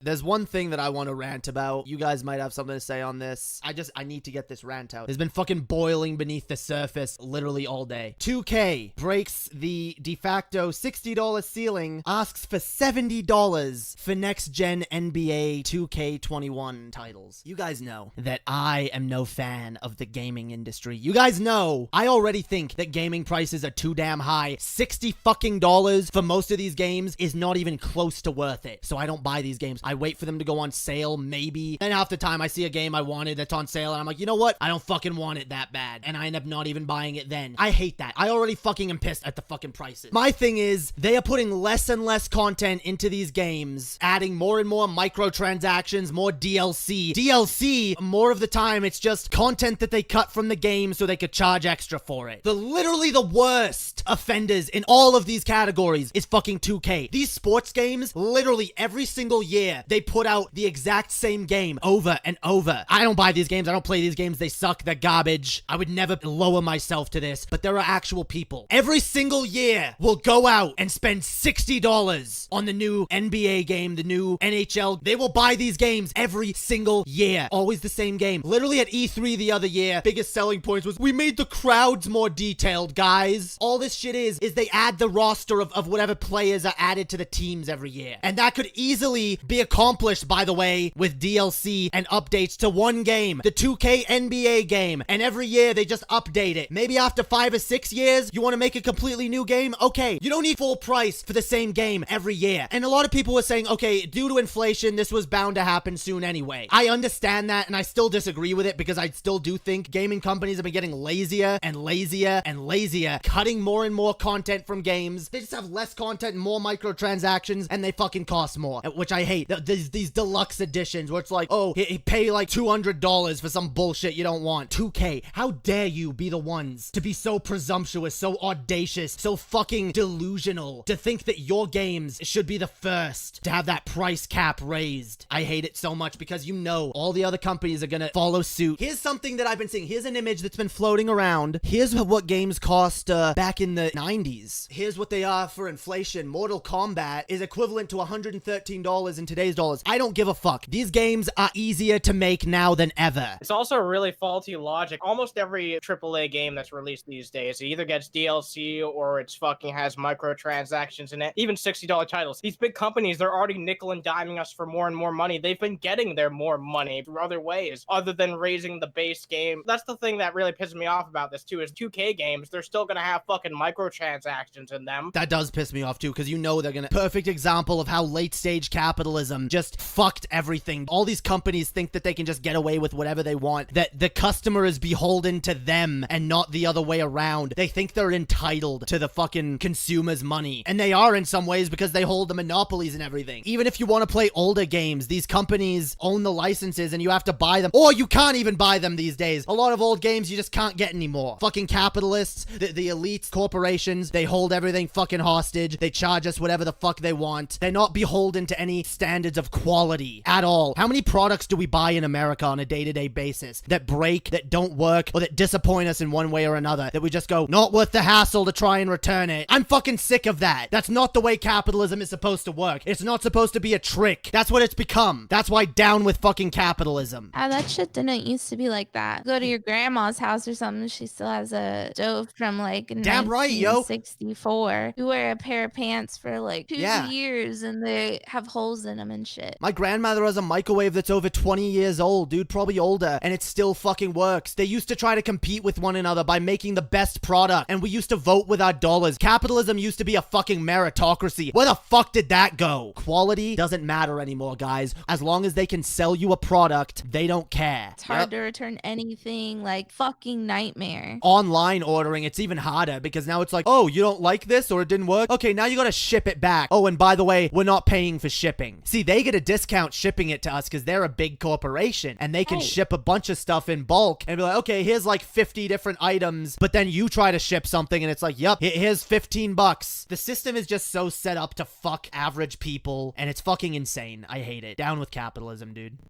There's one thing that I want to rant about. You guys might have something to say on this. I need to get this rant out. It's been fucking boiling beneath the surface literally all day. 2K breaks the de facto $60 ceiling, asks for $70 for next-gen NBA 2K21 titles. You guys know that I am no fan of the gaming industry. You guys know I already think that gaming prices are too damn high. $60 fucking dollars for most of these games is not even close to worth it. So I don't buy these games. I wait for them to go on sale, maybe. And half the time I see a game I wanted that's on sale and I'm like, you know what? I don't fucking want it that bad. And I end up not even buying it then. I hate that. I already fucking am pissed at the fucking prices. My thing is, they are putting less and less content into these games, adding more and more microtransactions, more DLC. DLC, more of the time, it's just content that they cut from the game so they could charge extra for it. Literally the worst offenders in all of these categories is fucking 2K. These sports games, literally every single year, they put out the exact same game over and over. I don't buy these games. I don't play these games. They suck. They're garbage. I would never lower myself to this, but there are actual people every single year will go out and spend $60 on the new NBA game, the new NHL. They will buy these games every single year. Always the same game. Literally at E3 the other year, biggest selling points was we made the crowds more detailed, guys. All this shit is they add the roster of whatever players are added to the teams every year. And that could easily be accomplished, by the way, with DLC and updates to one game, the 2K NBA game, and every year they just update it. Maybe after 5 or 6 years, you want to make a completely new game? Okay, you don't need full price for the same game every year. And a lot of people were saying, okay, due to inflation, this was bound to happen soon anyway. I understand that, and I still disagree with it because I still do think gaming companies have been getting lazier and lazier and lazier, cutting more and more content from games. They just have less content and more microtransactions, and they fucking cost more, which I hate. These deluxe editions where it's like, oh, pay like $200 for some bullshit you don't want. 2K, how dare you be the ones to be so presumptuous, so audacious, so fucking delusional to think that your games should be the first to have that price cap raised. I hate it so much because you know all the other companies are gonna follow suit. Here's something that I've been seeing. Here's an image that's been floating around. Here's what games cost back in the 90s. Here's what they are for inflation. Mortal Kombat is equivalent to $113 in today's dollars. I don't give a fuck. These games are easier to make now than ever. It's also a really faulty logic. Almost every AAA game that's released these days, it either gets DLC or it's fucking has microtransactions in it. Even $60 titles. These big companies, they're already nickel and diming us for more and more money. They've been getting their more money through other ways other than raising the base game. That's the thing that really pisses me off about this too, is 2K games, they're still gonna have fucking microtransactions in them. That does piss me off too, because you know they're gonna... Perfect example of how late stage capitalism just fucked everything. All these companies think that they can just get away with whatever they want, that the customer is beholden to them and not the other way around. They think they're entitled to the fucking consumer's money, and they are in some ways because they hold the monopolies and everything. Even if you want to play older games, these companies own the licenses and you have to buy them, or you can't even buy them these days. A lot of old games you just can't get anymore. Fucking capitalists, the elites, corporations, they hold everything fucking hostage. They charge us whatever the fuck they want. They're not beholden to any standards of quality at all. How many products do we buy in America on a day-to-day basis that break, that don't work, or that disappoint us in one way or another, that we just go, not worth the hassle to try and return it? I'm fucking sick of that. That's not the way capitalism is supposed to work. It's not supposed to be a trick. That's what it's become. That's why down with fucking capitalism. That shit didn't used to be like that. Go to your grandma's house or something, she still has a stove from like Damn right, yo. 1964. You wear a pair of pants for like 2 years and they have holes in them and shit. My grandmother has a microwave that's over 20 years old, dude, probably older, and it still fucking works. They used to try to compete with one another by making the best product, and we used to vote with our dollars. Capitalism used to be a fucking meritocracy. Where the fuck did that go? Quality doesn't matter anymore, guys. As long as they can sell you a product, they don't care. It's hard to return anything, like fucking nightmare. Online ordering, it's even harder because now it's like, oh, you don't like this or it didn't work? Okay, now you gotta ship it back. Oh, and by the way, we're not paying for shipping. See, they get a discount shipping it to us because they're a big corporation and they can ship a bunch of stuff in bulk and be like, okay, here's like 50 different items, but then you try to ship something and it's like, yep, here's 15 bucks. The system is just so set up to fuck average people and it's fucking insane. I hate it. Down with capitalism, dude.